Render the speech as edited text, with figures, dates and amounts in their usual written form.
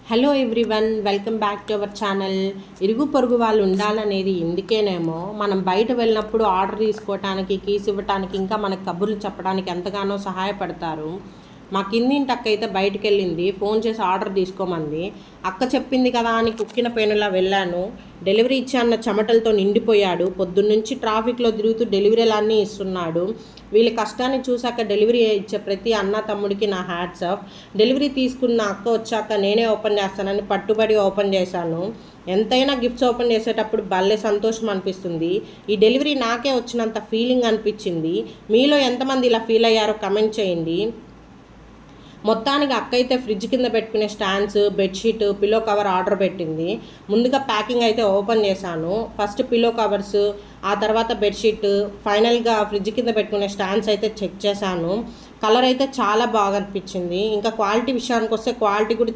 Hello everyone, welcome back to our channel. ఇరుగు పొరుగు వాళ్ళు ఉండాలనేది ఎందుకేనేమో మనం బయట వెళ్ళినప్పుడు ఆర్డర్ తీసుకోవటానికి, కీస్ ఇవ్వటానికి, ఇంకా మనకు కబుర్లు చెప్పడానికి ఎంతగానో సహాయపడతారు. మా కిందింటి అక్క అయితే బయటికి వెళ్ళింది, ఫోన్ చేసి ఆర్డర్ తీసుకోమంది. అక్క చెప్పింది కదా అని కుక్కిన పేనులా వెళ్ళాను. డెలివరీ ఇచ్చాన్న చెమటలతో నిండిపోయాడు. పొద్దున్నుంచి ట్రాఫిక్లో తిరుగుతూ డెలివరీలన్నీ ఇస్తున్నాడు. వీళ్ళ కష్టాన్ని చూశాక డెలివరీ ఇచ్చే ప్రతి అన్న తమ్ముడికి నా హ్యాట్స్ ఆఫ్. డెలివరీ తీసుకున్న అక్క వచ్చాక నేనే ఓపెన్ చేస్తానని పట్టుబడి ఓపెన్ చేశాను. ఎంతైనా గిఫ్ట్స్ ఓపెన్ చేసేటప్పుడు భలే సంతోషం అనిపిస్తుంది. ఈ డెలివరీ నాకే వచ్చినంత ఫీలింగ్ అనిపించింది. మీలో ఎంతమంది ఇలా ఫీల్ అయ్యారో కమెంట్ చేయండి. మొత్తానికి అక్క అయితే ఫ్రిడ్జ్ కింద పెట్టుకునే stands, bedsheet, pillow cover order పెట్టింది. ముందుగా ప్యాకింగ్ అయితే ఓపెన్ చేశాను. ఫస్ట్ పిల్లో కవర్స్, ఆ తర్వాత బెడ్షీట్, ఫైనల్గా ఫ్రిడ్జ్ కింద పెట్టుకునే స్టాండ్స్ అయితే చెక్ చేశాను. కలర్ అయితే చాలా బాగా అనిపించింది. ఇంకా క్వాలిటీ విషయానికి వస్తే క్వాలిటీ కూడా